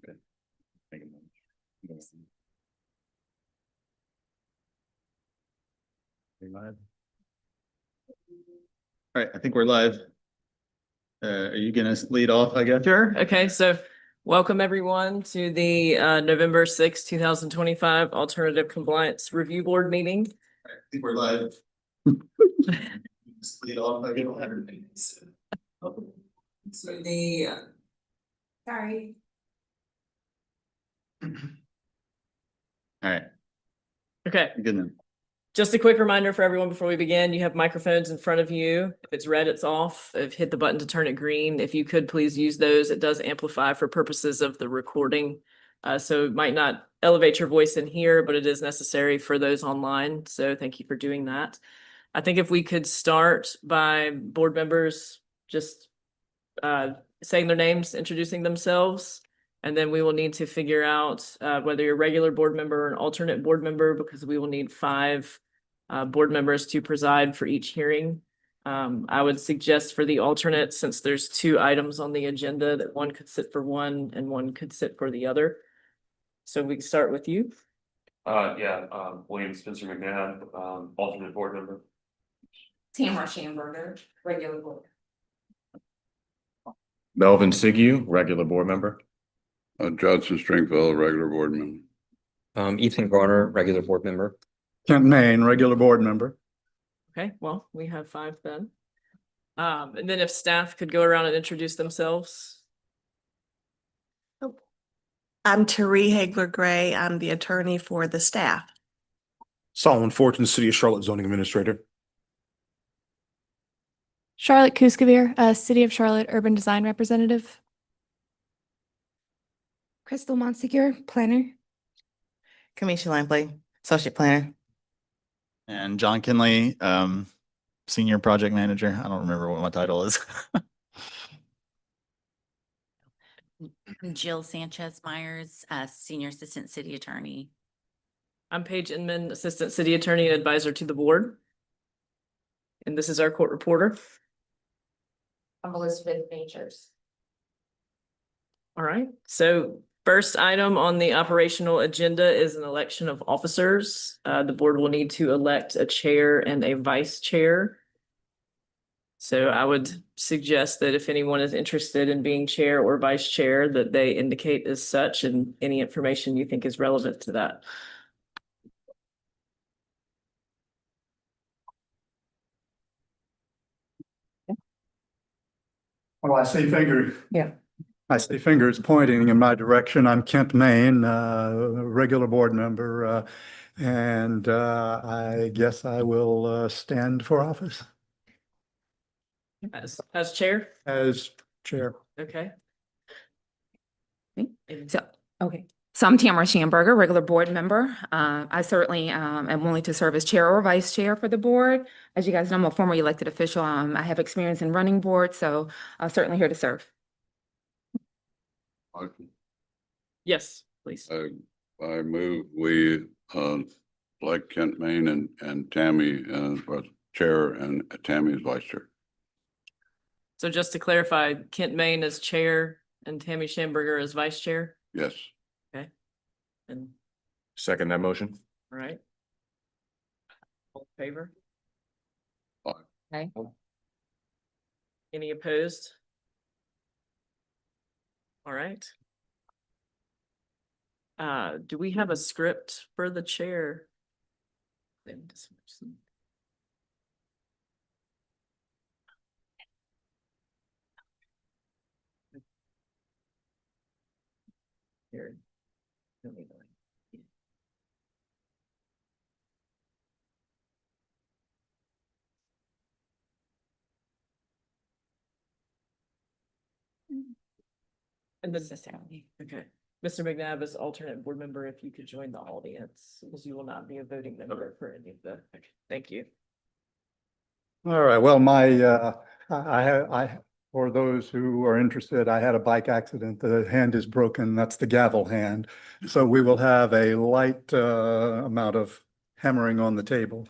Okay. Make a motion. Are you live? All right, I think we're live. Are you gonna lead off, I guess? Sure. Okay, so welcome everyone to the November 6th, 2025 Alternative Compliance Review Board meeting. I think we're live. Just lead off, I don't have everything. So the sorry. All right, Okay, good then. just a quick reminder for everyone before we begin, you have microphones in front of you. If it's red, it's off. If hit the button to turn it green, if you could please use those, it does amplify for purposes of the recording. So it might not elevate your voice in here, but it is necessary for those online. So thank you for doing that. I think if we could start by board members just saying their names, introducing themselves, and then we will need to figure out whether you're a regular board member or an alternate board member, because we will need 5 board members to preside for each hearing. I would suggest for the alternate, since there's 2 items on the agenda, that one could sit for one and one could sit for the other. So we can start with you. William Spencer McNabb, alternate board member. Tamara Schamberger, regular board. Melvin Sigu, regular board member. Judson Stringfellow, regular board member. Ethan Garner, regular board member. Kent Main, regular board member. Okay, well, we have 5 then. And then if staff could go around and introduce themselves. I'm Teree Hagler-Gray. I'm the attorney for the staff. Solomon Fortune, City of Charlotte zoning administrator. Charlotte Kuskavir, City of Charlotte urban design representative. Crystal Monsegur, planner. Kamisha Lampley, associate planner. And John Kinley, senior project manager. I don't remember what my title is. Jill Sanchez Myers, senior assistant city attorney. I'm Paige Inman, assistant city attorney and advisor to the board. And this is our court reporter. I'm Elizabeth Majors. All right, so first item on the operational agenda is an election of officers. The board will need to elect a chair and a vice chair. So I would suggest that if anyone is interested in being chair or vice chair, that they indicate as such and any information you think is relevant to that. Oh, I see fingers. Yeah. I see fingers pointing in my direction. I'm Kent Main, regular board member, and I guess I will stand for office As chair? as chair. Okay. So I'm Tamara Schamberger, regular board member. I certainly am willing to serve as chair or vice chair for the board. As you guys know, I'm a former elected official. I have experience in running boards, so I'm certainly here to serve. Yes, please. I move we like Kent Main and Tammy as chair and Tammy as vice chair. So just to clarify, Kent Main as chair and Tammy Schamberger as vice chair? Yes. And Second that motion. all right. All in favor? Aye. Okay. Any opposed? All right. Do we have a script for the chair? Here. And necessarily. Okay. Mr. McNabb is alternate board member. If you could join the audience, because you will not be a voting member for any of the, okay. Thank you. All right, well, for those who are interested, I had a bike accident. The hand is broken. That's the gavel hand. So we will have a light amount of hammering on the table.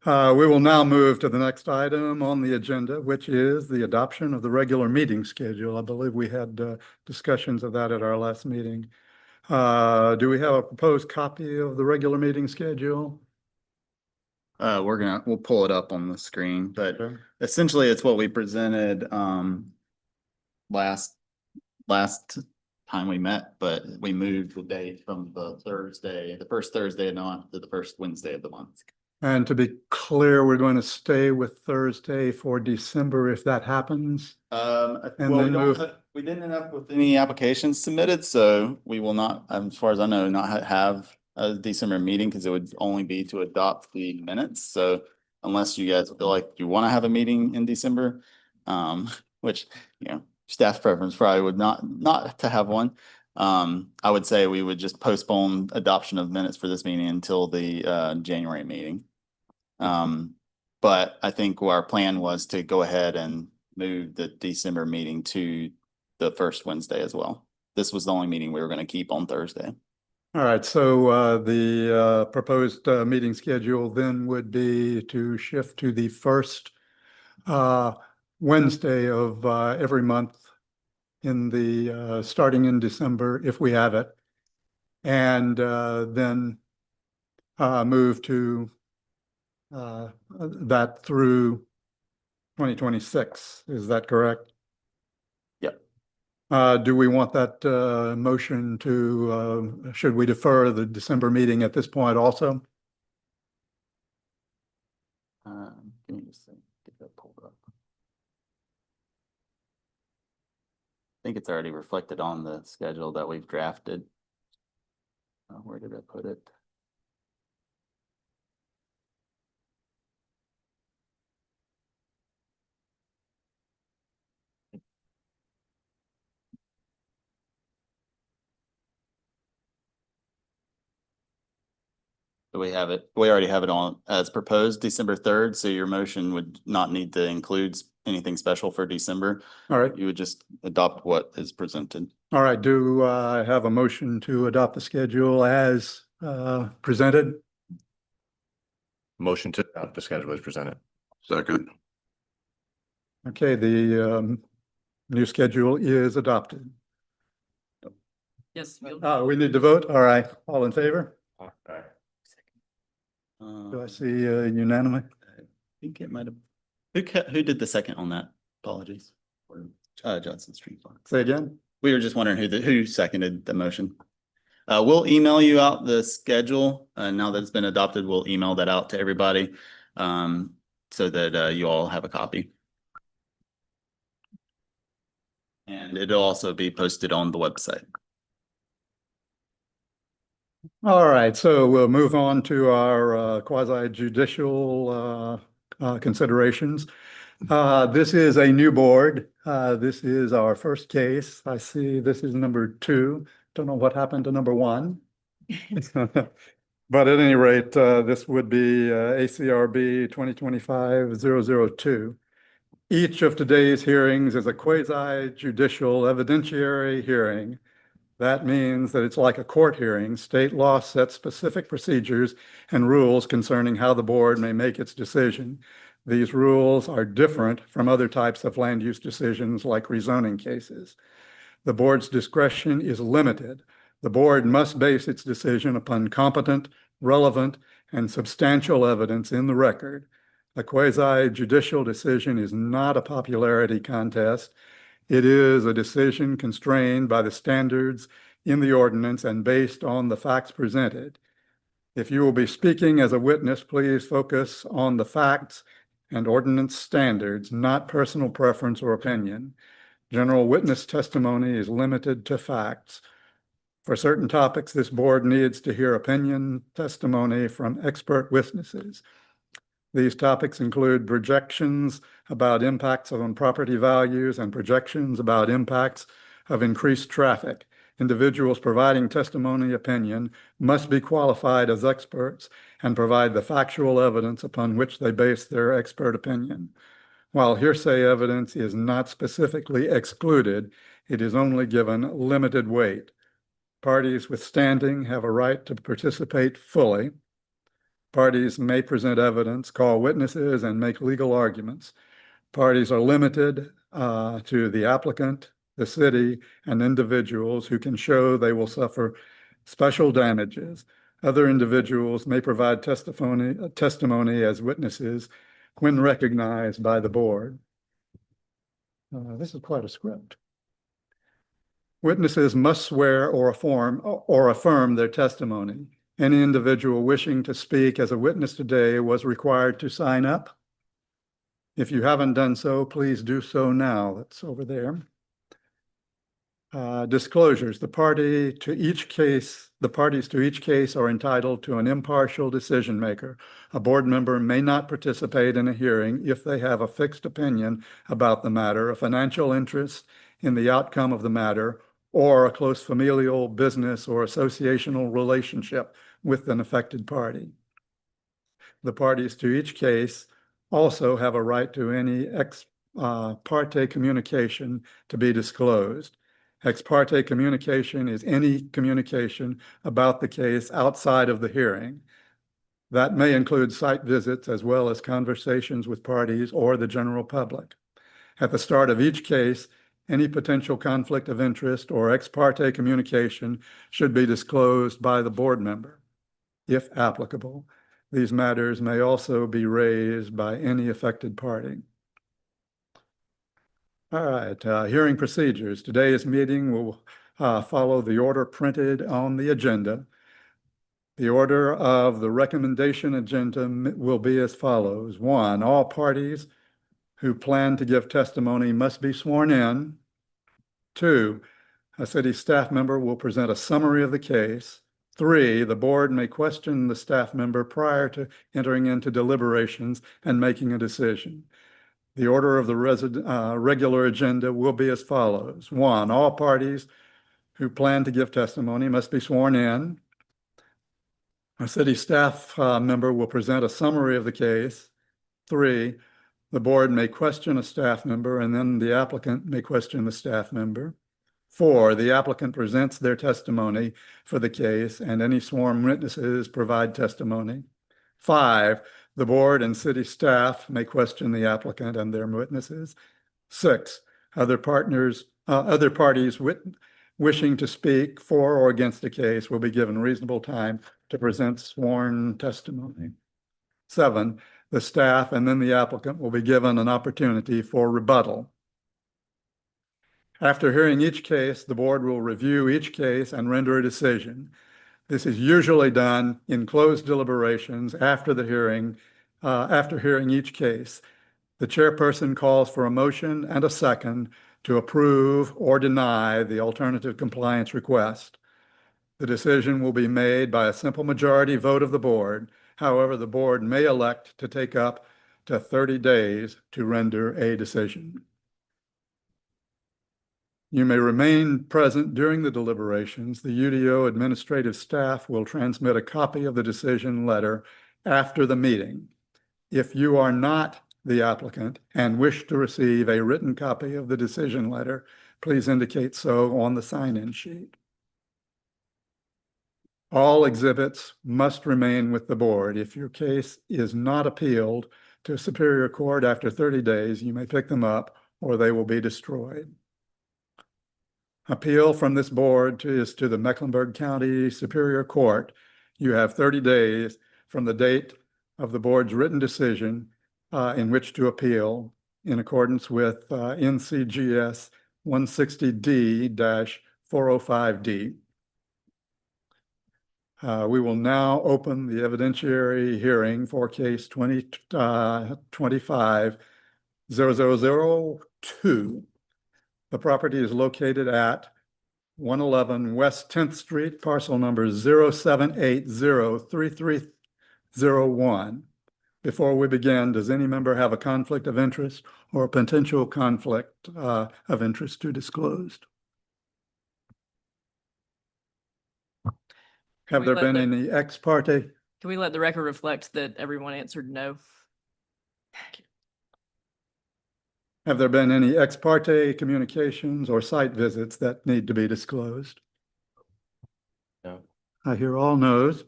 We will now move to the next item on the agenda, which is the adoption of the regular meeting schedule. I believe we had discussions of that at our last meeting. Do we have a proposed copy of the regular meeting schedule? We'll pull it up on the screen, but Okay. essentially it's what we presented last time we met, but we moved the date from the first Thursday of the month to the first Wednesday of the month. And to be clear, we're going to stay with Thursday for December if that happens. Well, then we didn't end up with any applications submitted, so we will not, as far as I know, not have a December meeting because it would only be to adopt the minutes. So unless you guys feel like you want to have a meeting in December, which, staff preference probably would not to have one. I would say we would just postpone adoption of minutes for this meeting until the January meeting. But I think our plan was to go ahead and move the December meeting to the first Wednesday as well. This was the only meeting we were going to keep on Thursday. All right, so the proposed meeting schedule then would be to shift to the first Wednesday of every month in the starting in December if we have it, and then move to that through 2026. Is that correct? Yep. Do we want that motion to, should we defer the December meeting at this point also? Give me just a second, get that pulled up. I think it's already reflected on the schedule that we've drafted. Where did I put it? So we have it, we already have it on as proposed December 3rd. So your motion would not need to include anything special for December. All right. You would just adopt what is presented. All right. Do I have a motion to adopt the schedule as presented? Motion to adopt the schedule is presented. Second. Okay, the new schedule is adopted. Yes. We need to vote. All right. All in favor? Do I see unanimous? I think it might have. Who did the second on that? Apologies. Judson Street Fox. Say again? We were just wondering who seconded the motion. We'll email you out the schedule. Now that it's been adopted, we'll email that out to everybody so that you all have a copy. And it'll also be posted on the website. All right, so we'll move on to our quasi judicial considerations. This is a new board. This is our first case. I see this is number 2. Don't know what happened to number 1. But at any rate, this would be ACRB 2025-002. Each of today's hearings is a quasi judicial evidentiary hearing. That means that it's like a court hearing. State law sets specific procedures and rules concerning how the board may make its decision. These rules are different from other types of land use decisions like rezoning cases. The board's discretion is limited. The board must base its decision upon competent, relevant, and substantial evidence in the record. A quasi-judicial decision is not a popularity contest. It is a decision constrained by the standards in the ordinance and based on the facts presented. If you will be speaking as a witness, please focus on the facts and ordinance standards, not personal preference or opinion. General witness testimony is limited to facts. For certain topics, this board needs to hear opinion testimony from expert witnesses. These topics include projections about impacts on property values and projections about impacts of increased traffic. Individuals providing testimony opinion must be qualified as experts and provide the factual evidence upon which they base their expert opinion. While hearsay evidence is not specifically excluded, it is only given limited weight. Parties with standing have a right to participate fully. Parties may present evidence, call witnesses, and make legal arguments. Parties are limited to the applicant, the city, and individuals who can show they will suffer special damages. Other individuals may provide testimony as witnesses when recognized by the board. This is quite a script. Witnesses must swear or affirm their testimony. Any individual wishing to speak as a witness today was required to sign up. If you haven't done so, please do so now. That's over there. Disclosures. The parties to each case are entitled to an impartial decision maker. A board member may not participate in a hearing if they have a fixed opinion about the matter, a financial interest in the outcome of the matter, or a close familial, business, or associational relationship with an affected party. The parties to each case also have a right to any ex parte communication to be disclosed. Ex parte communication is any communication about the case outside of the hearing. That may include site visits as well as conversations with parties or the general public. At the start of each case, any potential conflict of interest or ex parte communication should be disclosed by the board member, if applicable. These matters may also be raised by any affected party. All right, hearing procedures. Today's meeting will follow the order printed on the agenda. The order of the recommendation agenda will be as follows. 1, all parties who plan to give testimony must be sworn in. 2, a city staff member will present a summary of the case. 3, the board may question the staff member prior to entering into deliberations and making a decision. The order of the regular agenda will be as follows. 1, all parties who plan to give testimony must be sworn in. A city staff member will present a summary of the case. 3, the board may question a staff member and then the applicant may question the staff member. 4, the applicant presents their testimony for the case and any sworn witnesses provide testimony. 5, the board and city staff may question the applicant and their witnesses. 6, other parties wishing to speak for or against a case will be given reasonable time to present sworn testimony. 7, the staff and then the applicant will be given an opportunity for rebuttal. After hearing each case, the board will review each case and render a decision. This is usually done in closed deliberations after the hearing, after hearing each case. The chairperson calls for a motion and a second to approve or deny the alternative compliance request. The decision will be made by a simple majority vote of the board. However, the board may elect to take up to 30 days to render a decision. You may remain present during the deliberations. The UDO administrative staff will transmit a copy of the decision letter after the meeting. If you are not the applicant and wish to receive a written copy of the decision letter, please indicate so on the sign-in sheet. All exhibits must remain with the board. If your case is not appealed to Superior Court after 30 days, you may pick them up or they will be destroyed. Appeal from this board is to the Mecklenburg County Superior Court. You have 30 days from the date of the board's written decision in which to appeal in accordance with NCGS 160D-405D. We will now open the evidentiary hearing for case 2025-0002. The property is located at 111 West 10th Street, parcel number 07803301. Before we begin, does any member have a conflict of interest or a potential conflict of interest to disclose? Have there been any ex parte? Can we let the record reflect that everyone answered no? Have there been any ex parte communications or site visits that need to be disclosed? No. I hear all no's.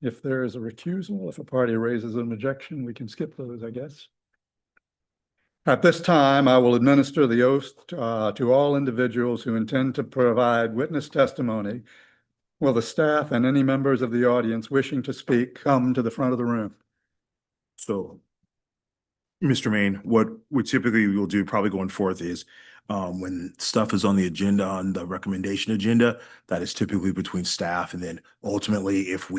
If there is a recusal, if a party raises an objection, we can skip those, I guess. At this time, I will administer the oath to all individuals who intend to provide witness testimony. Will the staff and any members of the audience wishing to speak come to the front of the room? So, Mr. Maine, what we typically will do probably going forth is when stuff is on the agenda, on the recommendation agenda, that is typically between staff. And then ultimately, if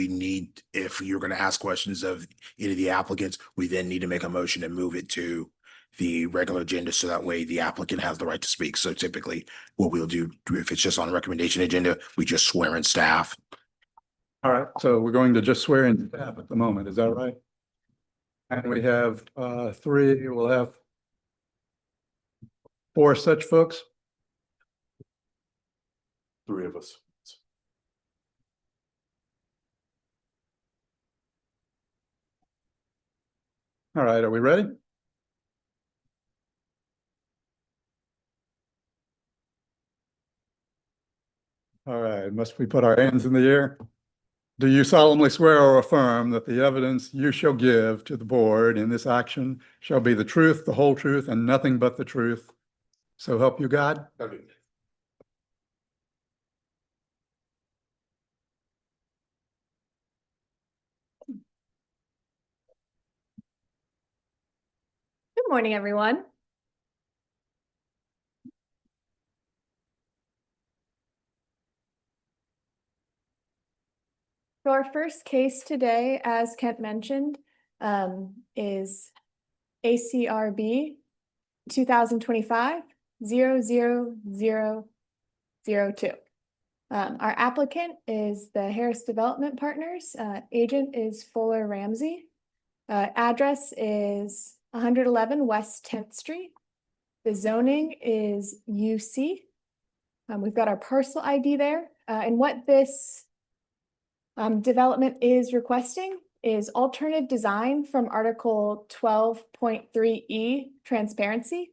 you're going to ask questions of any of the applicants, we then need to make a motion and move it to the regular agenda. So that way the applicant has the right to speak. So typically what we'll do, if it's just on the recommendation agenda, we just swear in staff. All right, so we're going to just swear in staff at the moment. Is that right? And we have three, we'll have four such folks. Three of us. All right, are we ready? All right, must we put our hands in the air? Do you solemnly swear or affirm that the evidence you shall give to the board in this action shall be the truth, the whole truth, and nothing but the truth? So help you God? Good morning, everyone. So our first case today, as Kent mentioned, is ACRB 2025-00002. Our applicant is the Harris Development Partners. Agent is Fuller Ramsey. Address is 111 West 10th Street. The zoning is UC. We've got our parcel ID there. And what this development is requesting is alternative design from Article 12.3E, transparency,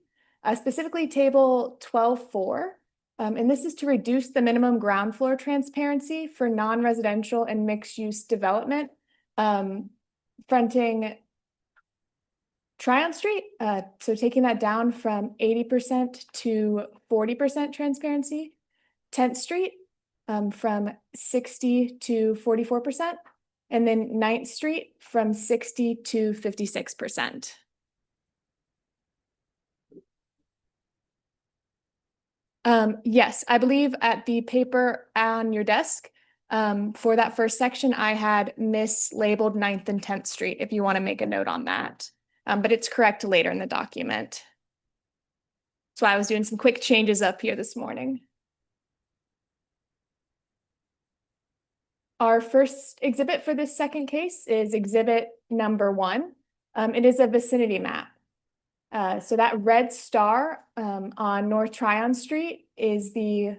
specifically Table 12.4. And this is to reduce the minimum ground floor transparency for non-residential and mixed-use development fronting Tryon Street. So taking that down from 80% to 40% transparency. 10th Street from 60 to 44%. And then 9th Street from 60 to 56%. Yes, I believe at the paper on your desk, for that first section, I had mislabeled 9th and 10th Street, if you want to make a note on that. But it's correct later in the document. So I was doing some quick changes up here this morning. Our first exhibit for this second case is exhibit number 1. It is a vicinity map. So that red star on North Tryon Street is the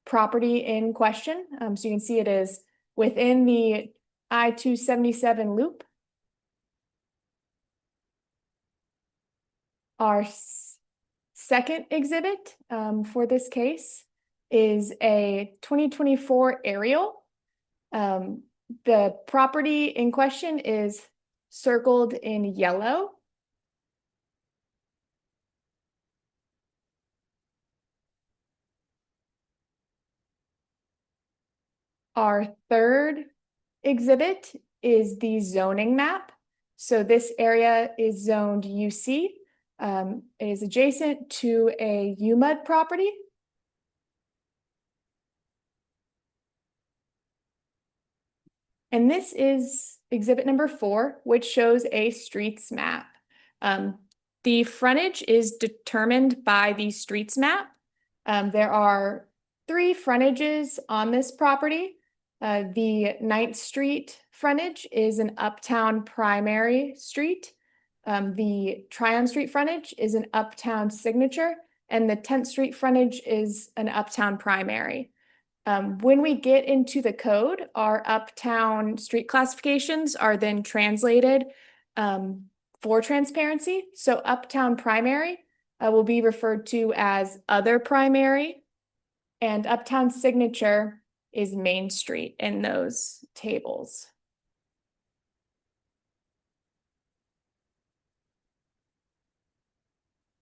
property in question. So you can see it is within the I-277 loop. Our second exhibit for this case is a 2024 aerial. The property in question is circled in yellow. Our third exhibit is the zoning map. So this area is zoned UC. It is adjacent to a UMUD property. And this is exhibit number 4, which shows a streets map. The frontage is determined by the streets map. There are 3 frontages on this property. The 9th Street frontage is an uptown primary street. The Tryon Street frontage is an uptown signature, and the 10th Street frontage is an uptown primary. When we get into the code, our uptown street classifications are then translated for transparency. So uptown primary will be referred to as other primary, and uptown signature is Main Street in those tables.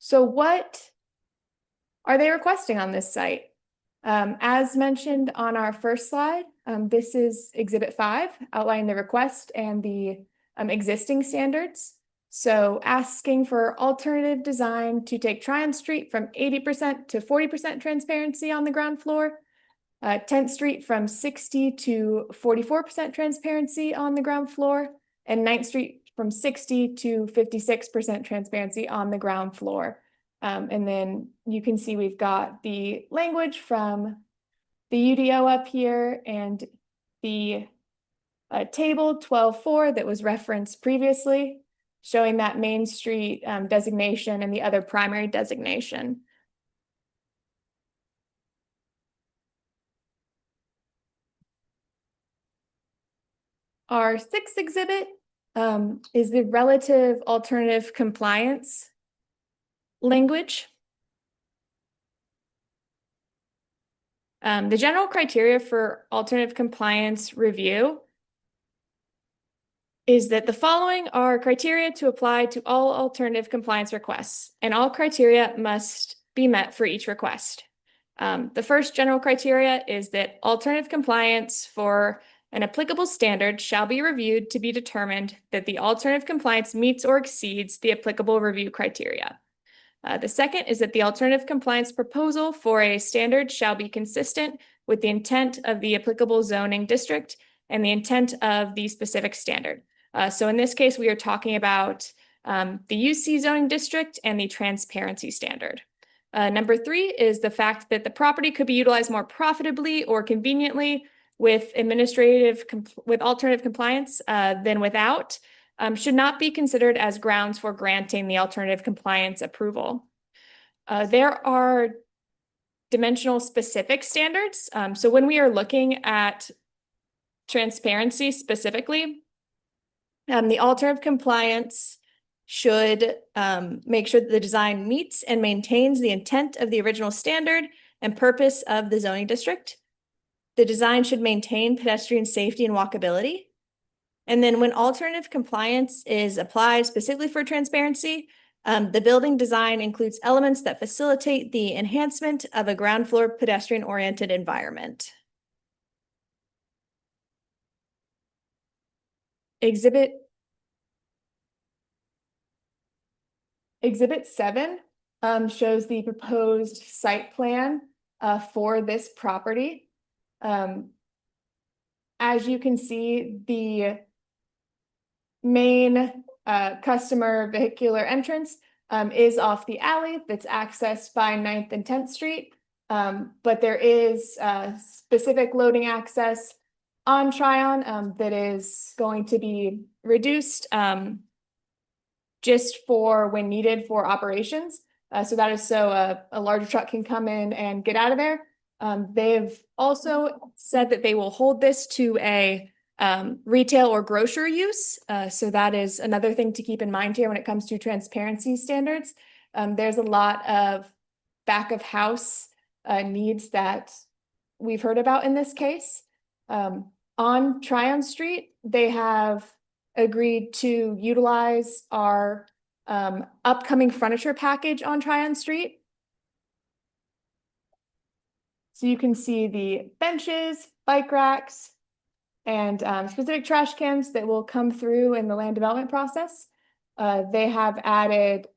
So what are they requesting on this site? As mentioned on our first slide, this is Exhibit 5, outlining the request and the existing standards. So asking for alternative design to take Tryon Street from 80% to 40% transparency on the ground floor, 10th Street from 60 to 44% transparency on the ground floor, and 9th Street from 60 to 56% transparency on the ground floor. And then you can see we've got the language from the UDO up here and the table 12.4 that was referenced previously, showing that Main Street designation and the other primary designation. Our sixth exhibit is the relative alternative compliance language. The general criteria for alternative compliance review is that the following are criteria to apply to all alternative compliance requests, and all criteria must be met for each request. The first general criteria is that alternative compliance for an applicable standard shall be reviewed to be determined that the alternative compliance meets or exceeds the applicable review criteria. The second is that the alternative compliance proposal for a standard shall be consistent with the intent of the applicable zoning district and the intent of the specific standard. So in this case, we are talking about the UC zoning district and the transparency standard. Number 3 is the fact that the property could be utilized more profitably or conveniently with alternative compliance than without. Should not be considered as grounds for granting the alternative compliance approval. There are dimensional specific standards. So when we are looking at transparency specifically, the alternative compliance should make sure that the design meets and maintains the intent of the original standard and purpose of the zoning district. The design should maintain pedestrian safety and walkability. And then when alternative compliance is applied specifically for transparency, the building design includes elements that facilitate the enhancement of a ground floor pedestrian-oriented environment. Exhibit 7 shows the proposed site plan for this property. As you can see, the main customer vehicular entrance is off the alley that's accessed by 9th and 10th Street. But there is specific loading access on Tryon that is going to be reduced just for when needed for operations. So that is so a larger truck can come in and get out of there. They've also said that they will hold this to a retail or grocery use. So that is another thing to keep in mind here when it comes to transparency standards. There's a lot of back of house needs that we've heard about in this case. On Tryon Street, they have agreed to utilize our upcoming furniture package on Tryon Street. So you can see the benches, bike racks, and specific trash cans that will come through in the land development process. They have added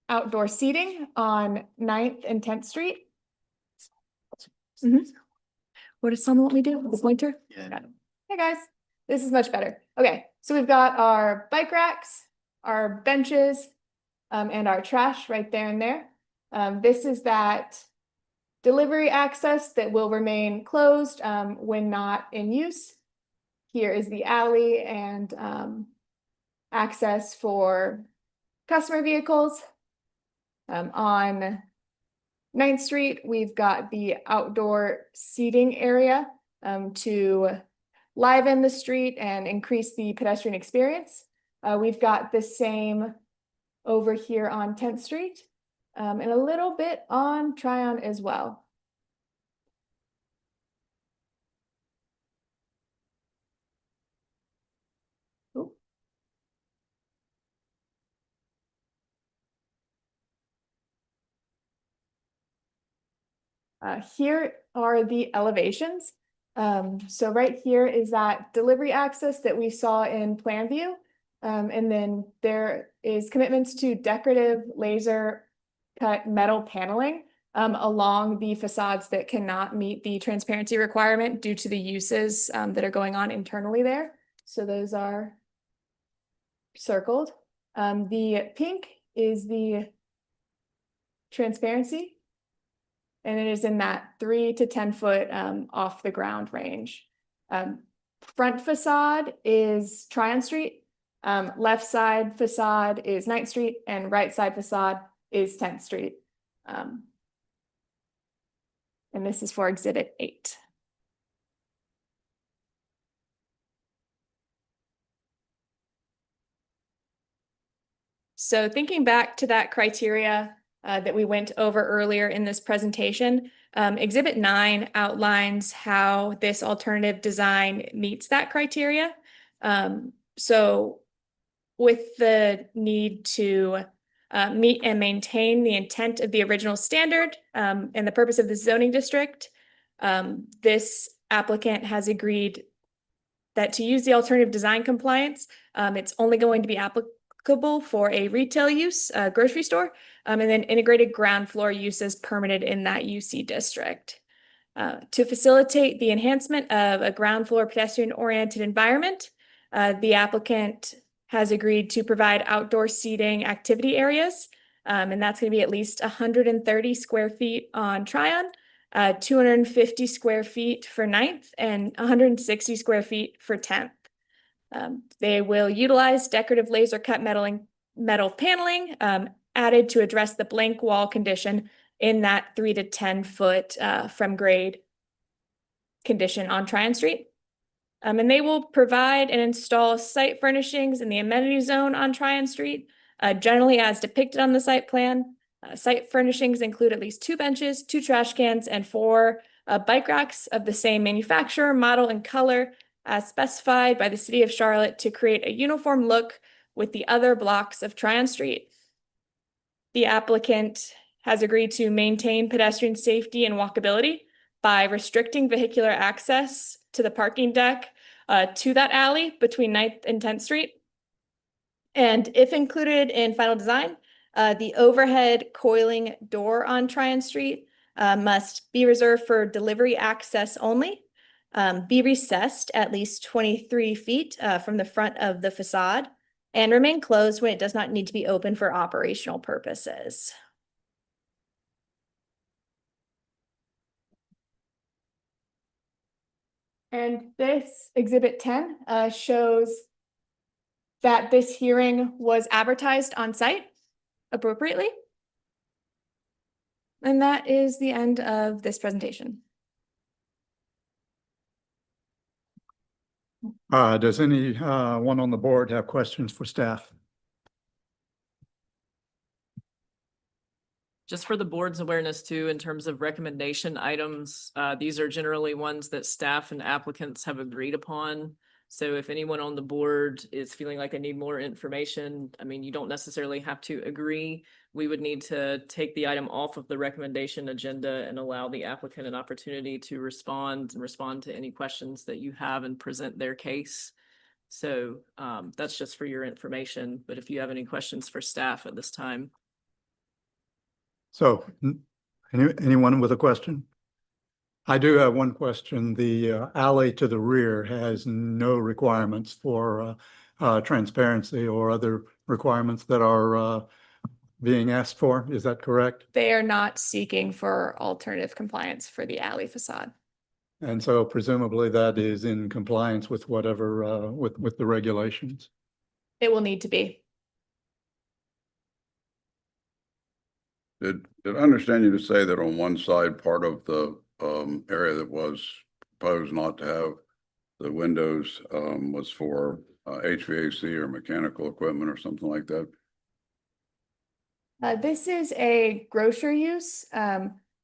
outdoor seating on 9th and 10th Street. What does someone want me to do? The pointer? Yeah. Hey guys, this is much better. Okay, so we've got our bike racks, our benches, and our trash right there and there. This is that delivery access that will remain closed when not in use. Here is the alley and access for customer vehicles. On 9th Street, we've got the outdoor seating area to liven the street and increase the pedestrian experience. We've got the same over here on 10th Street and a little bit on Tryon as well. Here are the elevations. So right here is that delivery access that we saw in plan view. And then there is commitments to decorative laser cut metal paneling along the facades that cannot meet the transparency requirement due to the uses that are going on internally there. So those are circled. The pink is the transparency, and it is in that 3 to 10 foot off the ground range. Front facade is Tryon Street, left side facade is 9th Street, and right side facade is 10th Street. And this is for Exhibit 8. So thinking back to that criteria that we went over earlier in this presentation, Exhibit 9 outlines how this alternative design meets that criteria. So with the need to meet and maintain the intent of the original standard and the purpose of the zoning district, this applicant has agreed that to use the alternative design compliance, it's only going to be applicable for a retail use, grocery store, and then integrated ground floor uses permitted in that UC district. To facilitate the enhancement of a ground floor pedestrian-oriented environment, the applicant has agreed to provide outdoor seating activity areas, and that's going to be at least 130 square feet on Tryon, 250 square feet for 9th, and 160 square feet for 10th. They will utilize decorative laser cut metal paneling added to address the blank wall condition in that 3 to 10 foot from grade condition on Tryon Street. And they will provide and install site furnishings in the amenity zone on Tryon Street, generally as depicted on the site plan. Site furnishings include at least 2 benches, 2 trash cans, and 4 bike racks of the same manufacturer, model, and color as specified by the City of Charlotte to create a uniform look with the other blocks of Tryon Street. The applicant has agreed to maintain pedestrian safety and walkability by restricting vehicular access to the parking deck to that alley between 9th and 10th Street. And if included in final design, the overhead coiling door on Tryon Street must be reserved for delivery access only, be recessed at least 23 feet from the front of the facade, and remain closed when it does not need to be open for operational purposes. And this Exhibit 10 shows that this hearing was advertised on site appropriately. And that is the end of this presentation. Does anyone on the board have questions for staff? Just for the board's awareness too, in terms of recommendation items, these are generally ones that staff and applicants have agreed upon. So if anyone on the board is feeling like they need more information, I mean, you don't necessarily have to agree. We would need to take the item off of the recommendation agenda and allow the applicant an opportunity to respond to any questions that you have and present their case. So that's just for your information. But if you have any questions for staff at this time. So anyone with a question? I do have one question. The alley to the rear has no requirements for transparency or other requirements that are being asked for. Is that correct? They are not seeking for alternative compliance for the alley facade. And so presumably that is in compliance with whatever with the regulations. It will need to be. Did I understand you to say that on one side, part of the area that was proposed not to have the windows was for HVAC or mechanical equipment or something like that? This is a grocery use.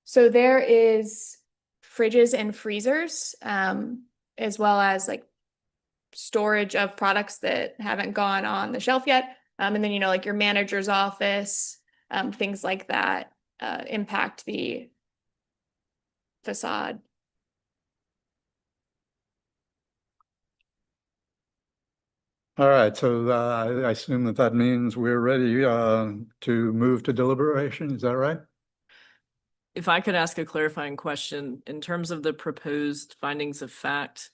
So there is fridges and freezers, as well as like storage of products that haven't gone on the shelf yet. And then, like your manager's office, things like that impact the facade. All right, so I assume that that means we're ready to move to deliberation. Is that right? If I could ask a clarifying question, in terms of the proposed findings of fact,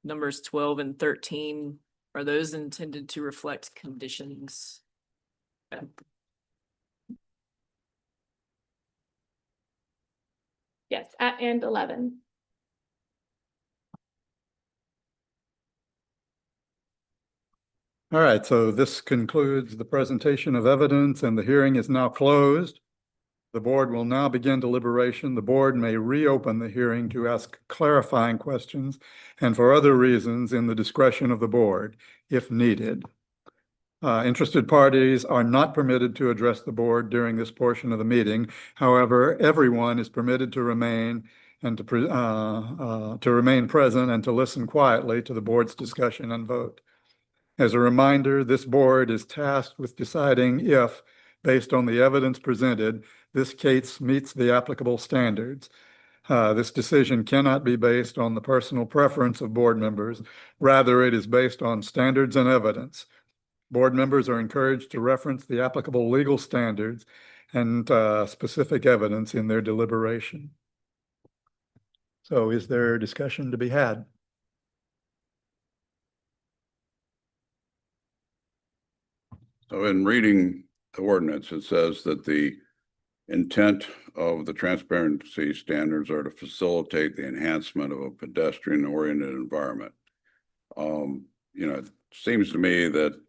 numbers 12 and 13, are those intended to reflect conditions? Yes, and 11. All right, so this concludes the presentation of evidence and the hearing is now closed. The board will now begin deliberation. The board may reopen the hearing to ask clarifying questions and for other reasons in the discretion of the board, if needed. Interested parties are not permitted to address the board during this portion of the meeting. However, everyone is permitted to remain and to remain present and to listen quietly to the board's discussion and vote. As a reminder, this board is tasked with deciding if, based on the evidence presented, this case meets the applicable standards. This decision cannot be based on the personal preference of board members. Rather, it is based on standards and evidence. Board members are encouraged to reference the applicable legal standards and specific evidence in their deliberation. So is there discussion to be had? So in reading the ordinance, it says that the intent of the transparency standards are to facilitate the enhancement of a pedestrian-oriented environment. It seems to me that,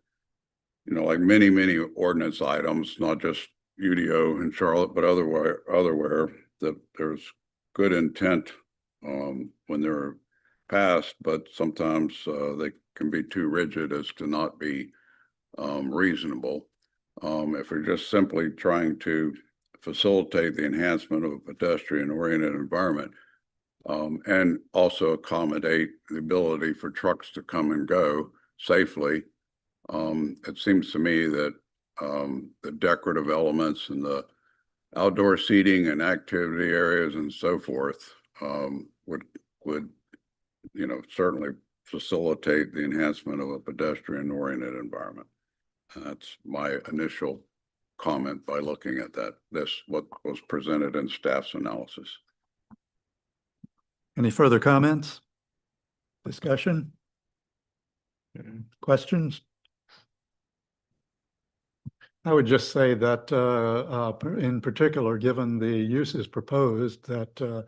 like many ordinance items, not just UDO in Charlotte, but otherwhere, that there's good intent when they're passed, but sometimes they can be too rigid as to not be reasonable. If we're just simply trying to facilitate the enhancement of a pedestrian-oriented environment and also accommodate the ability for trucks to come and go safely, it seems to me that the decorative elements and the outdoor seating and activity areas and so forth would certainly facilitate the enhancement of a pedestrian-oriented environment. And that's my initial comment by looking at what was presented in staff's analysis. Any further comments? Discussion? Questions? I would just say that in particular, given the uses proposed, that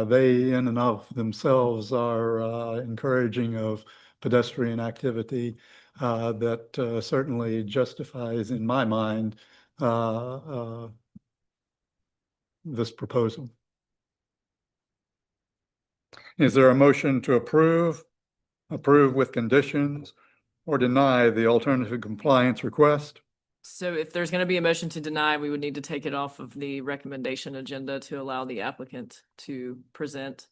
they in and of themselves are encouraging of pedestrian activity, that certainly justifies, in my mind, this proposal. Is there a motion to approve with conditions, or deny the alternative compliance request? So if there's going to be a motion to deny, we would need to take it off of the recommendation agenda to allow the applicant to present.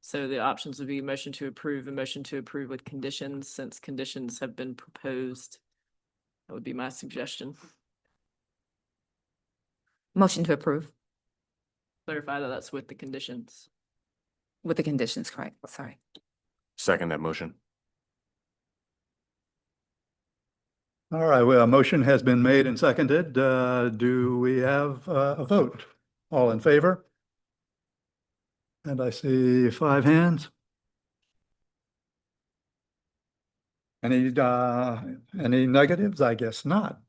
So the options would be motion to approve and motion to approve with conditions, since conditions have been proposed. That would be my suggestion. Motion to approve Clarify that that's with the conditions. with the conditions, correct? Sorry. Second that motion. All right, well, a motion has been made and seconded. Do we have a vote? All in favor? And I see 5 hands. Any negatives? I guess not.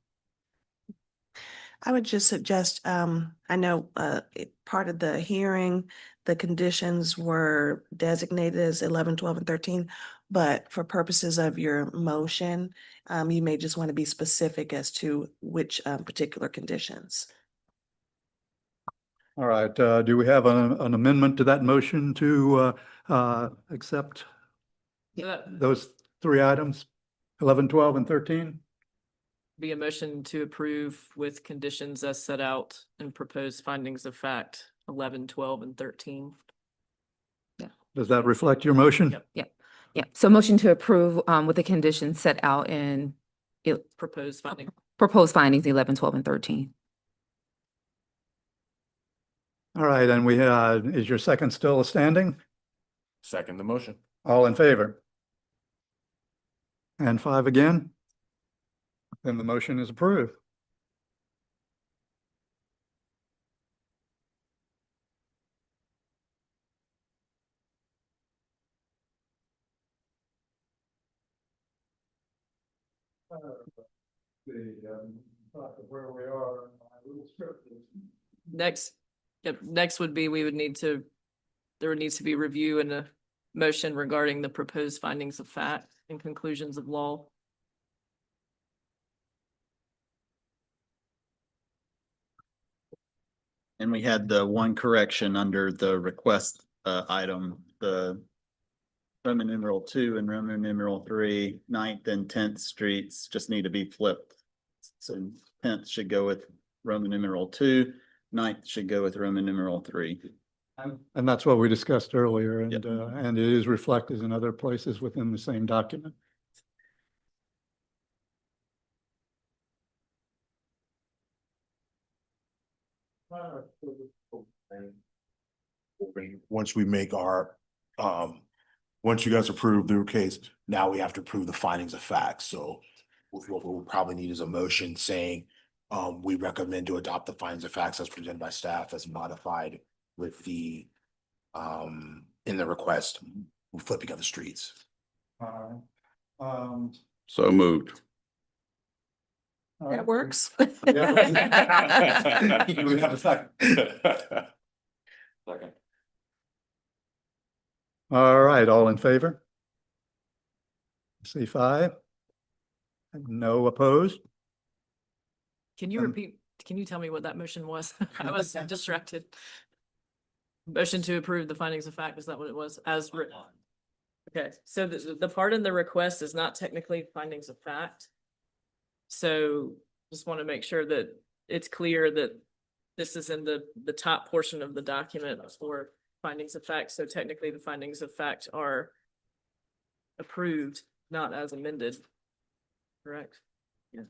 I would just suggest, I know part of the hearing, the conditions were designated as 11, 12, and 13, but for purposes of your motion, you may just want to be specific as to which particular conditions. All right, do we have an amendment to that motion to accept those 3 items, 11, 12, and 13? Be a motion to approve with conditions as set out and proposed findings of fact, 11, 12, and 13. Does that reflect your motion? Yep. Yeah. So motion to approve with the conditions set out in Proposed finding. proposed findings 11, 12, and 13. All right, and is your second still standing? Second the motion. All in favor? And 5 again? Then the motion is approved. Where we are, my little script is. Next, yep, next would be, there needs to be review and a motion regarding the proposed findings of fact and conclusions of law. And we had the one correction under the request item, the Roman numeral 2 and Roman numeral 3, 9th and 10th streets just need to be flipped. So 10th should go with Roman numeral 2, 9th should go with Roman numeral 3. And that's what we discussed earlier, Yep. and it is reflected in other places within the same document. Once we make our, once you guys approve the case, now we have to approve the findings of facts. So what we'll probably need is a motion saying, we recommend to adopt the findings of facts as presented by staff as modified with the, in the request, flipping of the streets. So moved. That works. We have a second. Second. All right, all in favor? C5? No opposed? Can you can you tell me what that motion was? I was distracted. Motion to approve the findings of fact, is that what it was? As written. Okay, so the part in the request is not technically findings of fact. So just want to make sure that it's clear that this is in the top portion of the document for findings of fact. So technically the findings of fact are approved, not as amended. Correct? Yeah.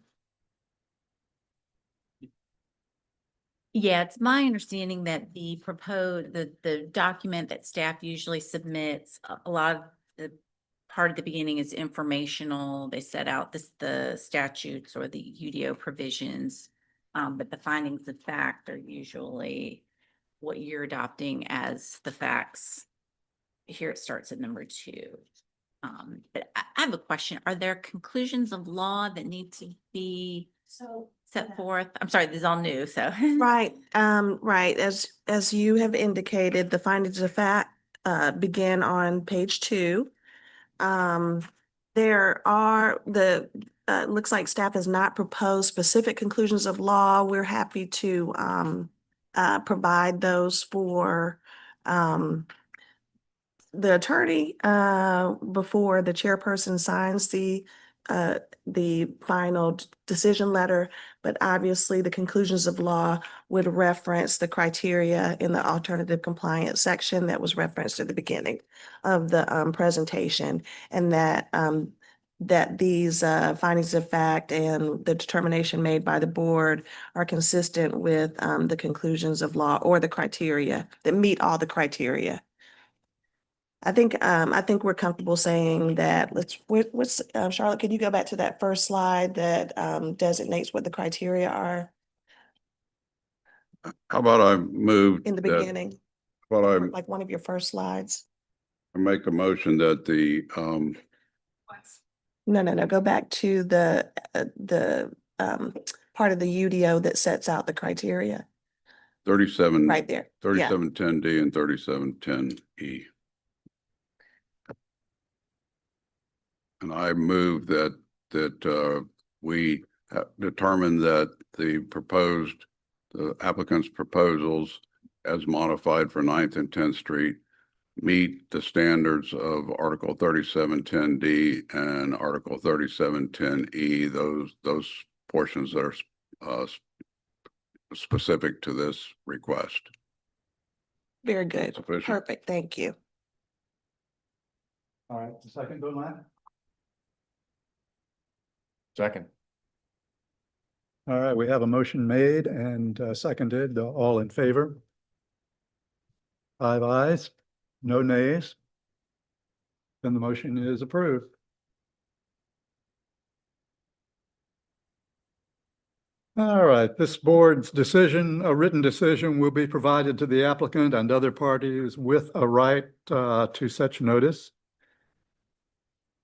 Yeah, it's my understanding that the the document that staff usually submits, a lot of the part at the beginning is informational. They set out the statutes or the UDO provisions. But the findings of fact are usually what you're adopting as the facts. Here it starts at number 2. But I have a question. Are there conclusions of law that need to be set forth? I'm sorry, this is all new, so. Right, right. As you have indicated, the findings of fact begin on page 2. There are looks like staff has not proposed specific conclusions of law. We're happy to provide those for the attorney before the chairperson signs the final decision letter, but obviously the conclusions of law would reference the criteria in the alternative compliance section that was referenced at the beginning of the presentation, and that these findings of fact and the determination made by the board are consistent with the conclusions of law or the criteria that meet all the criteria. I think we're comfortable saying that. What's Charlotte, can you go back to that first slide that designates what the criteria are How about I move in the that, beginning? but I Like one of your first slides? make a motion that the, No, go back to the part of the UDO that sets out the criteria, 37, right there. Yeah. 3710D and 3710E. And I move that we determine that the applicant's proposals as modified for 9th and 10th Street meet the standards of Article 3710D and Article 3710E, those portions that are specific to this request. Very good. Sufficient. Perfect. Thank you. All right, the second on that? Second. All right, we have a motion made and seconded. All in favor? 5 ayes, no nays. Then the motion is approved. All right, this board's decision, a written decision will be provided to the applicant and other parties with a right to such notice.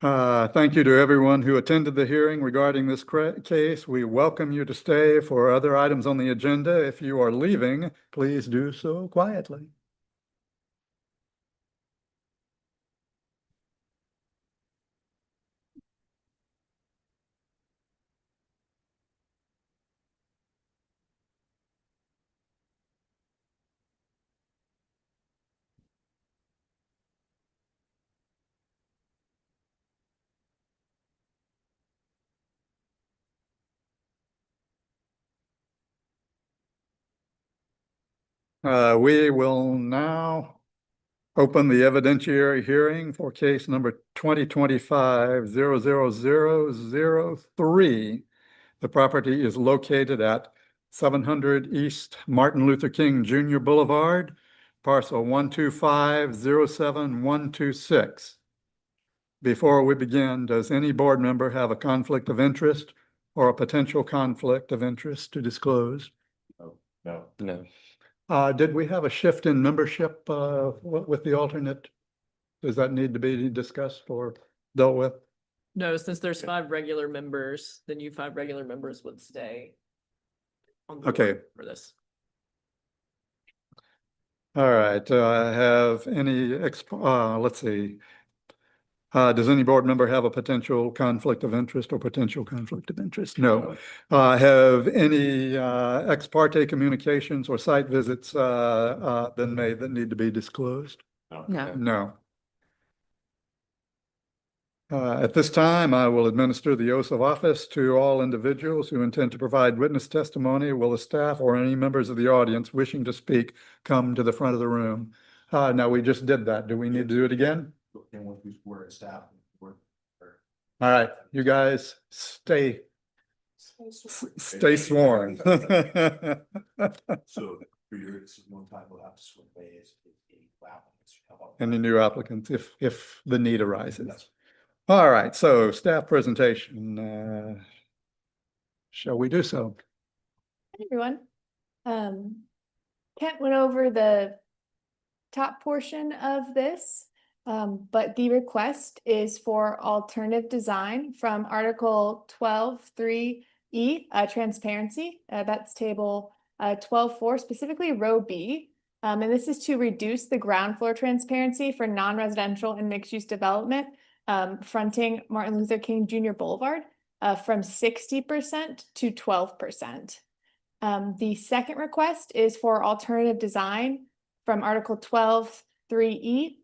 Thank you to everyone who attended the hearing regarding this case. We welcome you to stay for other items on the agenda. If you are leaving, please do so quietly. We will now open the evidentiary hearing for case number 2025-00003. The property is located at 700 East Martin Luther King Jr. Boulevard, parcel 125-07126. Before we begin, does any board member have a conflict of interest or a potential conflict of interest to disclose? No. No. Did we have a shift in membership with the alternate? Does that need to be discussed or dealt with? No, since there's 5 regular members, then you 5 regular members would stay on the Okay. board for this. All right, have any, let's see. Does any board member have a potential conflict of interest or potential conflict of interest? No. Have any ex parte communications or site visits been made that need to be disclosed? No. No. At this time, I will administer the oath of office to all individuals who intend to provide witness testimony. Will the staff or any members of the audience wishing to speak come to the front of the room? Now, we just did that. Do we need to do it again? All right, you guys stay sworn. So for your, this is one time we'll have to swim ways. Any new applicants, if the need arises. All right, so staff presentation. Shall we do so? Hi, everyone. Kent went over the top portion of this, but the request is for alternative design from Article 12.3E, transparency. That's table 12.4, specifically row B. And this is to reduce the ground floor transparency for non-residential and mixed-use development fronting Martin Luther King Jr. Boulevard from 60% to 12%. The second request is for alternative design from Article 12.3E,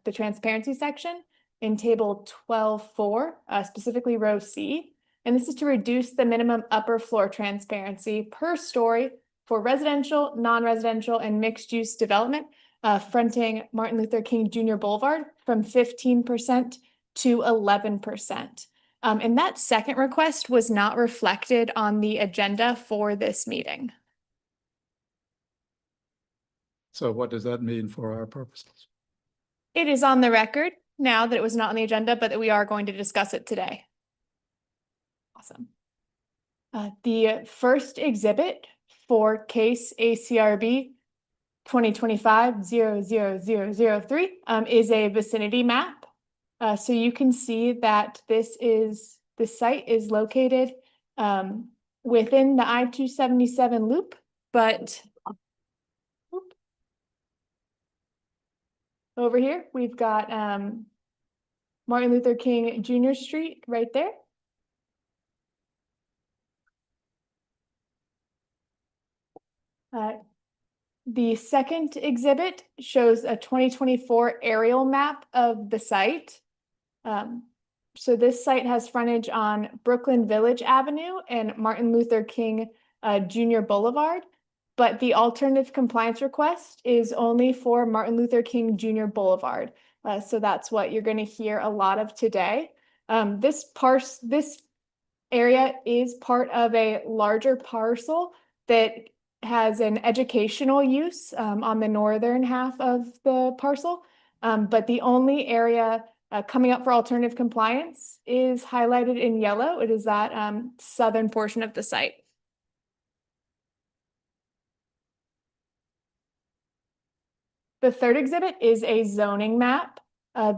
the transparency section in table 12.4, specifically row C. And this is to reduce the minimum upper floor transparency per story for residential, non-residential, and mixed-use development fronting Martin Luther King Jr. Boulevard from 15% to 11%. And that second request was not reflected on the agenda for this meeting. So what does that mean for our purposes? It is on the record now that it was not on the agenda, but that we are going to discuss it today. Awesome. The first exhibit for case ACRB 2025-00003 is a vicinity map. So you can see that the site is located within the I-277 loop, but over here, we've got Martin Luther King Jr. Street right there. The second exhibit shows a 2024 aerial map of the site. So this site has frontage on Brooklyn Village Avenue and Martin Luther King Jr. Boulevard, but the alternative compliance request is only for Martin Luther King Jr. Boulevard. So that's what you're going to hear a lot of today. This area is part of a larger parcel that has an educational use on the northern half of the parcel. But the only area coming up for alternative compliance is highlighted in yellow. It is that southern portion of the site. The third exhibit is a zoning map.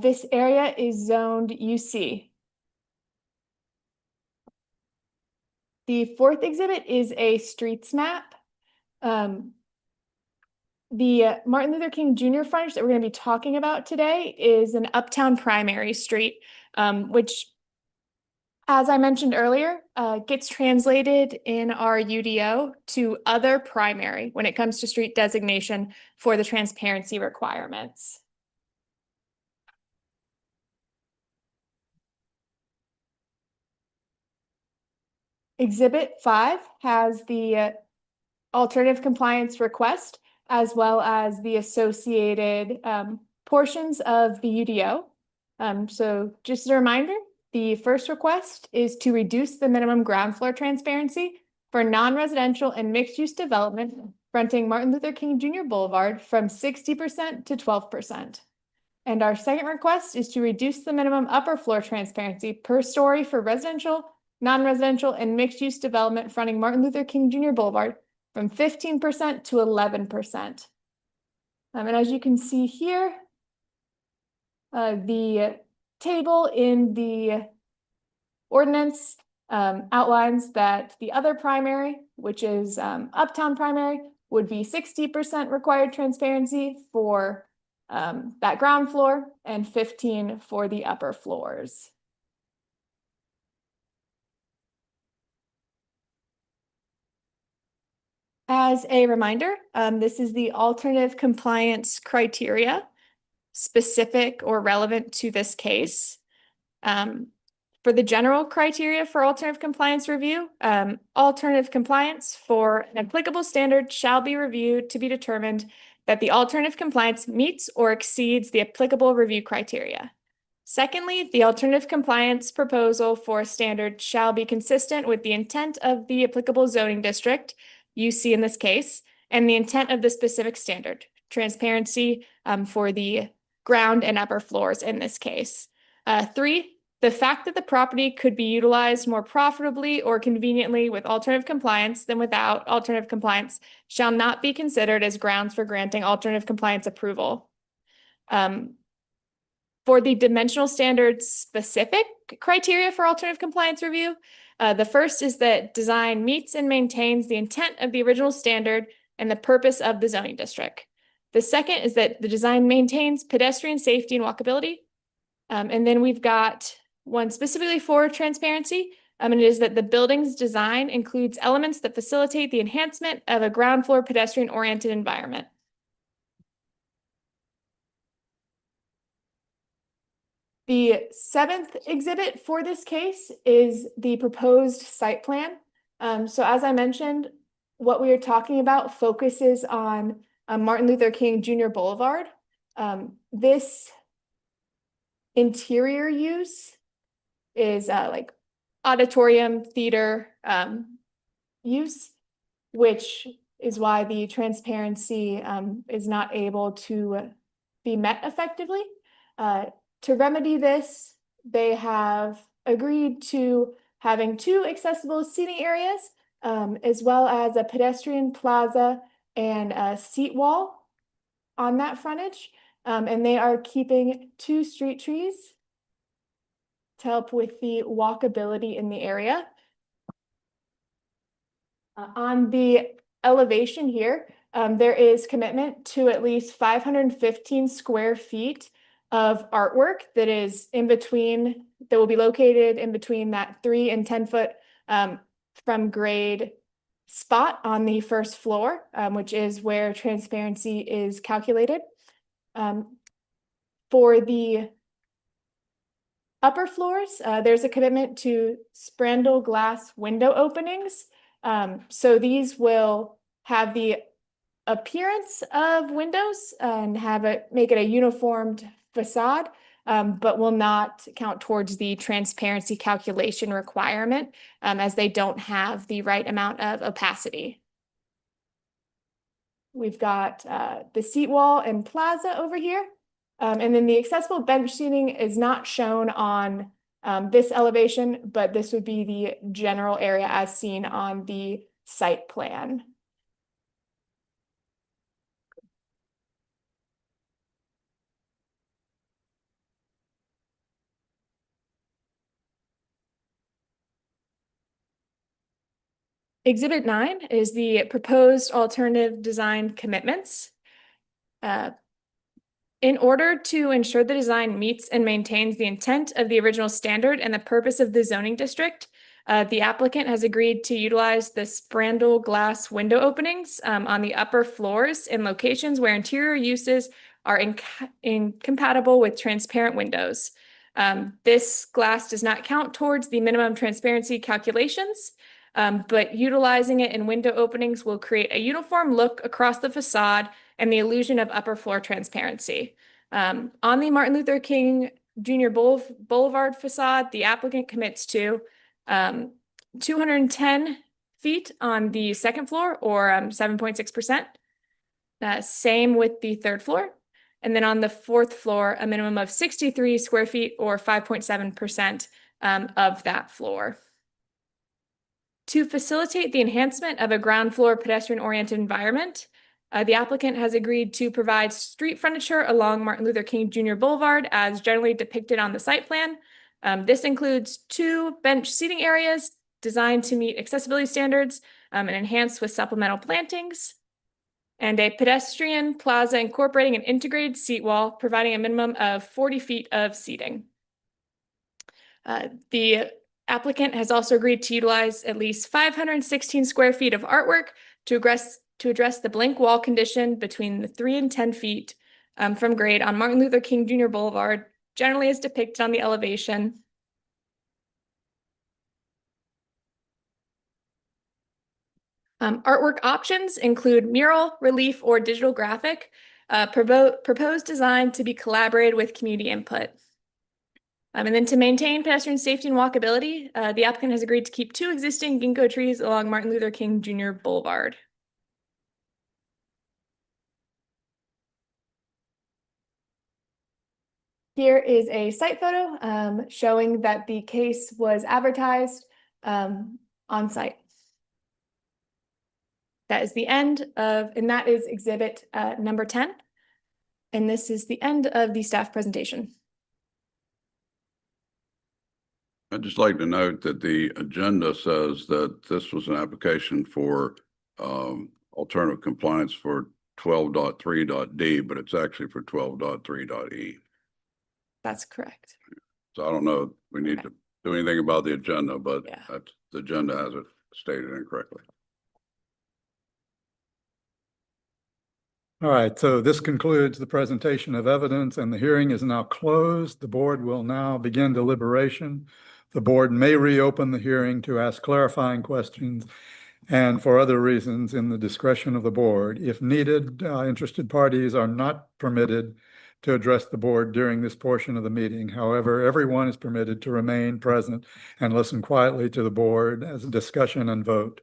This area is zoned UC. The fourth exhibit is a streets map. The Martin Luther King Jr. frontage that we're going to be talking about today is an uptown primary street, which, as I mentioned earlier, gets translated in our UDO to other primary when it comes to street designation for the transparency requirements. Exhibit 5 has the alternative compliance request as well as the associated portions of the UDO. So just as a reminder, the first request is to reduce the minimum ground floor transparency for non-residential and mixed-use development fronting Martin Luther King Jr. Boulevard from 60% to 12%. And our second request is to reduce the minimum upper floor transparency per story for residential, non-residential, and mixed-use development fronting Martin Luther King Jr. Boulevard from 15% to 11%. And as you can see here, the table in the ordinance outlines that the other primary, which is uptown primary, would be 60% required transparency for that ground floor and 15% for the upper floors. As a reminder, this is the alternative compliance criteria specific or relevant to this case. For the general criteria for alternative compliance review, alternative compliance for an applicable standard shall be reviewed to be determined that the alternative compliance meets or exceeds the applicable review criteria. Secondly, the alternative compliance proposal for a standard shall be consistent with the intent of the applicable zoning district, UC in this case, and the intent of the specific standard, transparency for the ground and upper floors in this case. 3, the fact that the property could be utilized more profitably or conveniently with alternative compliance than without alternative compliance shall not be considered as grounds for granting alternative compliance approval. For the dimensional standards specific criteria for alternative compliance review, the first is that design meets and maintains the intent of the original standard and the purpose of the zoning district. The second is that the design maintains pedestrian safety and walkability. And then we've got one specifically for transparency, and it is that the building's design includes elements that facilitate the enhancement of a ground floor pedestrian-oriented environment. The 7th exhibit for this case is the proposed site plan. So as I mentioned, what we are talking about focuses on Martin Luther King Jr. Boulevard. This interior use is like auditorium theater use, which is why the transparency is not able to be met effectively. To remedy this, they have agreed to having 2 accessible seating areas, as well as a pedestrian plaza and a seat wall on that frontage. And they are keeping 2 street trees to help with the walkability in the area. On the elevation here, there is commitment to at least 515 square feet of artwork that is in between, that will be located in between that 3 and 10 foot from grade spot on the first floor, which is where transparency is calculated. For the upper floors, there's a commitment to spandrel glass window openings. So these will have the appearance of windows and make it a uniformed facade, but will not count towards the transparency calculation requirement as they don't have the right amount of opacity. We've got the seat wall and plaza over here. And then the accessible bench seating is not shown on this elevation, but this would be the general area as seen on the site plan. Exhibit 9 is the proposed alternative design commitments. In order to ensure the design meets and maintains the intent of the original standard and the purpose of the zoning district, the applicant has agreed to utilize the Sprandl glass window openings on the upper floors in locations where interior uses are incompatible with transparent windows. This glass does not count towards the minimum transparency calculations, but utilizing it in window openings will create a uniform look across the facade and the illusion of upper floor transparency. On the Martin Luther King Jr. Boulevard facade, the applicant commits to 210 feet on the second floor, or 7.6%. Same with the third floor. And then on the fourth floor, a minimum of 63 square feet, or 5.7% of that floor. To facilitate the enhancement of a ground floor pedestrian-oriented environment, the applicant has agreed to provide street furniture along Martin Luther King Jr. Boulevard as generally depicted on the site plan. This includes 2 bench seating areas designed to meet accessibility standards and enhanced with supplemental plantings, and a pedestrian plaza incorporating an integrated seat wall, providing a minimum of 40 feet of seating. The applicant has also agreed to utilize at least 516 square feet of artwork to address the blank wall condition between the 3 and 10 feet from grade on Martin Luther King Jr. Boulevard, generally as depicted on the elevation. Artwork options include mural, relief, or digital graphic. Proposed design to be collaborated with community input. And then to maintain pedestrian safety and walkability, the applicant has agreed to keep 2 existing ginkgo trees along Martin Luther King Jr. Boulevard. Here is a site photo showing that the case was advertised on site. That is the end of, and that is exhibit number 10. And this is the end of the staff presentation. I'd just like to note that the agenda says that this was an application for alternative compliance for 12.3.d, but it's actually for 12.3.e. That's correct. So I don't know if we need to do anything about the agenda, but Yeah. that's, the agenda has it stated incorrectly. All right, so this concludes the presentation of evidence and the hearing is now closed. The board will now begin deliberation. The board may reopen the hearing to ask clarifying questions and for other reasons in the discretion of the board. If needed, interested parties are not permitted to address the board during this portion of the meeting. However, everyone is permitted to remain present and listen quietly to the board as a discussion and vote.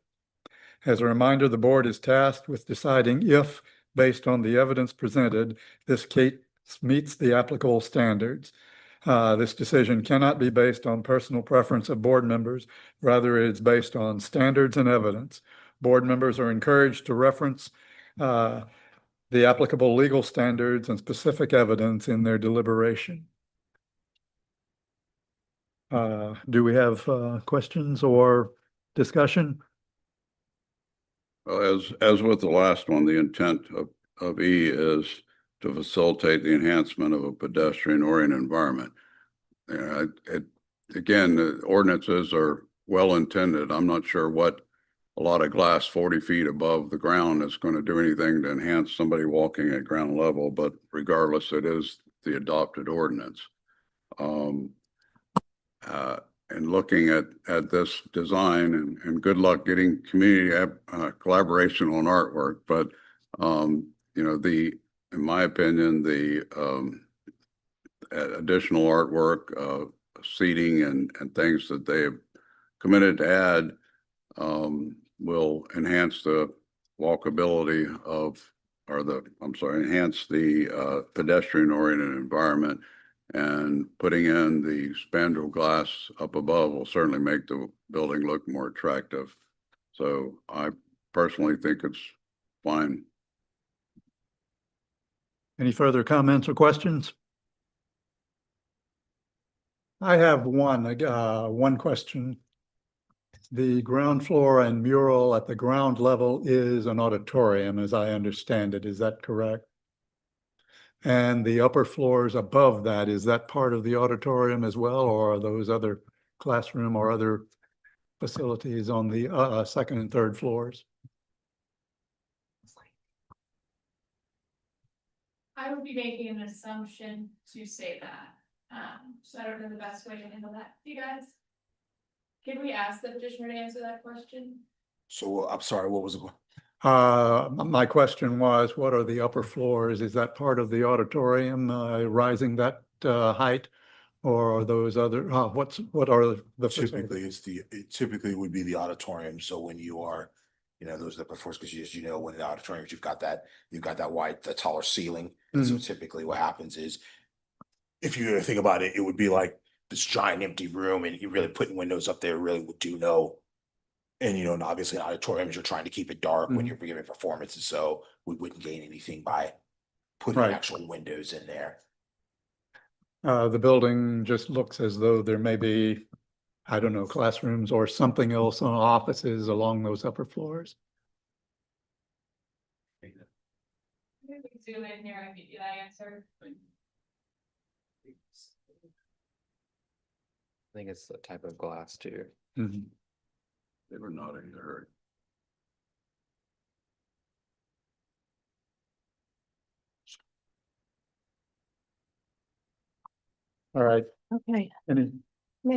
As a reminder, the board is tasked with deciding if, based on the evidence presented, this case meets the applicable standards. This decision cannot be based on personal preference of board members. Rather, it's based on standards and evidence. Board members are encouraged to reference the applicable legal standards and specific evidence in their deliberation. Do we have questions or discussion? Well, as with the last one, the intent of E is to facilitate the enhancement of a pedestrian-oriented environment. Again, the ordinances are well-intended. I'm not sure what a lot of glass 40 feet above the ground is going to do anything to enhance somebody walking at ground level, but regardless, it is the adopted ordinance. And looking at this design, and good luck getting community collaboration on artwork, but you know, in my opinion, the additional artwork, seating and things that they have committed to add will enhance the walkability of enhance the pedestrian oriented environment. And putting in the spandrel glass up above will certainly make the building look more attractive. So I personally think it's fine. Any further comments or questions? I have one question. The ground floor and mural at the ground level is an auditorium, as I understand it. Is that correct? And the upper floors above that, is that part of the auditorium as well, or are those other classroom or other facilities on the second and third floors? I would be making an assumption to say that. So I don't know the best way to handle that. You guys? Can we ask the petitioner to answer that question? So I'm sorry, what was it? My question was, what are the upper floors? Is that part of the auditorium, rising that height? Or are those other, what are the facilities? It typically would be the auditorium. So when you are, those are the upper floors, because as you know, when the auditoriums, you've got that the taller ceiling. And so typically what happens is, if you think about it, it would be like this giant empty room, and you really putting windows up there really would do no. And and obviously in auditoriums, you're trying to keep it dark when you're giving performances, so we wouldn't gain anything by putting Right. actual windows in there. The building just looks as though there may be, I don't know, classrooms or something else on offices along those upper floors. Zoom in here and get you that answer. I think it's the type of glass too. Mhm. They were not in a hurry. All right, Okay. any,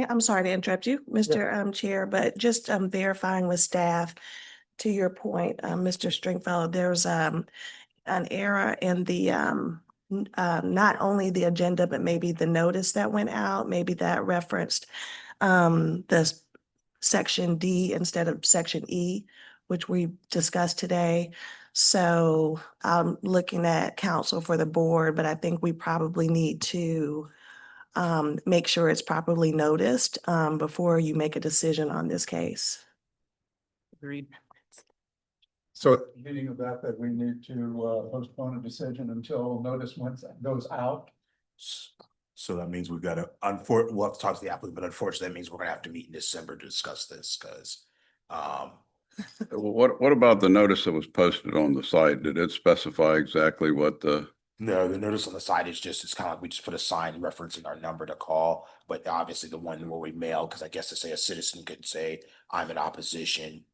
I'm sorry to interrupt you, Mr. Chair, but just verifying with staff, to your point, Mr. Stringfellow, there's an error in the not only the agenda, but maybe the notice that went out, maybe that referenced the section D instead of section E, which we discussed today. So I'm looking at counsel for the board, but I think we probably need to make sure it's properly noticed before you make a decision on this case. Agreed. so at the beginning of that we need to postpone a decision until notice goes out? So that means we've got to, we'll have to talk to the applicant, but unfortunately, that means we're gonna have to meet in December to discuss this, because What about the notice that was posted on the site? Did it specify exactly what the? no, the notice on the side is just, it's kind of like we just put a sign referencing our number to call, but obviously the one where we mail, because I guess to say a citizen could say, I'm in opposition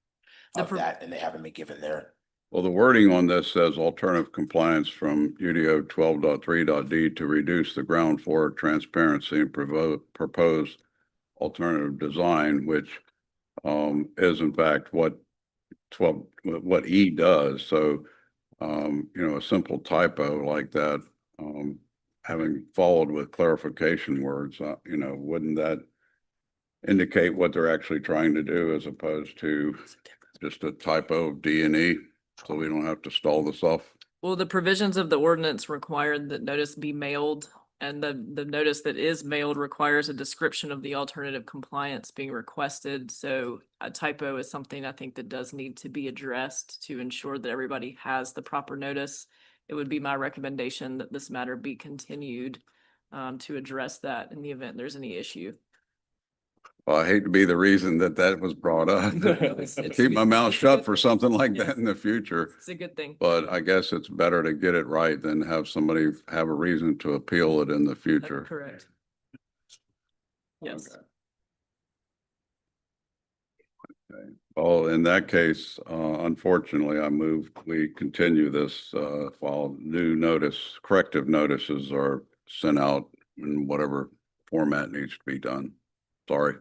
The of pro- that, and they haven't been given their. Well, the wording on this says alternative compliance from UDO 12.3.d to reduce the ground floor transparency and propose alternative design, which is in fact what E does. So, a simple typo like that, having followed with clarification words, wouldn't that indicate what they're actually trying to do as opposed to just a typo of D and E? So we don't have to stall this off. Well, the provisions of the ordinance require that notice be mailed, and the notice that is mailed requires a description of the alternative compliance being requested. So a typo is something I think that does need to be addressed to ensure that everybody has the proper notice. It would be my recommendation that this matter be continued to address that in the event there's any issue. Well, I hate to be the reason that was brought up. Keep my mouth shut for something like that in the future. It's a good thing. But I guess it's better to get it right than have somebody have a reason to appeal it in the That's future. correct. Yes. Okay. Well, in that case, unfortunately, I moved, we continue this, while corrective notices are sent out in whatever format needs to be done. Sorry.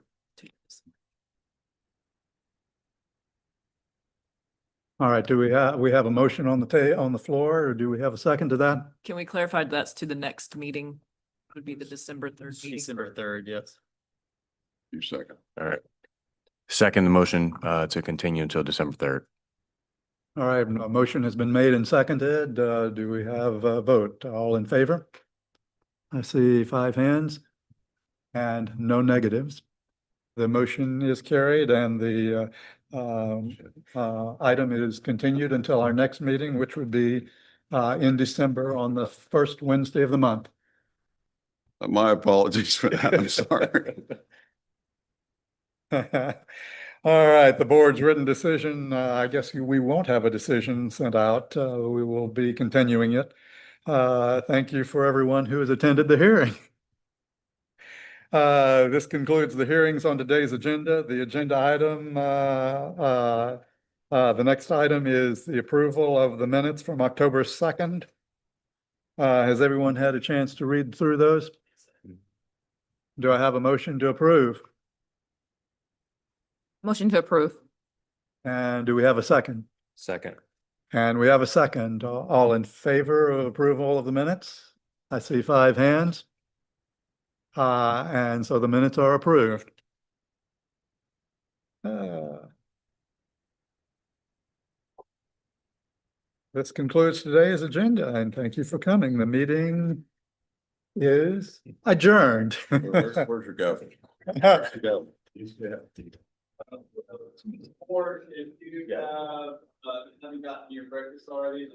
All right, do we have a motion on the floor, or do we have a second to that? Can we clarify that's to the next meeting? Would be the December 3rd meeting. December 3rd, yes. You second. All right. Second, the motion to continue until December 3rd. All right, a motion has been made and seconded. Do we have a vote? All in favor? I see 5 hands and no negatives. The motion is carried and the item is continued until our next meeting, which would be in December on the first Wednesday of the month. My apologies for that. I'm sorry. All right, the board's written decision, I guess we won't have a decision sent out. We will be continuing it. Thank you for everyone who has attended the hearing. This concludes the hearings on today's agenda. The agenda item, the next item is the approval of the minutes from October 2nd. Has everyone had a chance to read through those? Do I have a motion to approve? Motion to approve. And do we have a second? Second. And we have a second. All in favor of approval of the minutes? I see 5 hands. And so the minutes are approved. This concludes today's agenda, and thank you for coming. The meeting is adjourned. Where's your go? Or if you have, haven't gotten your breakfast already,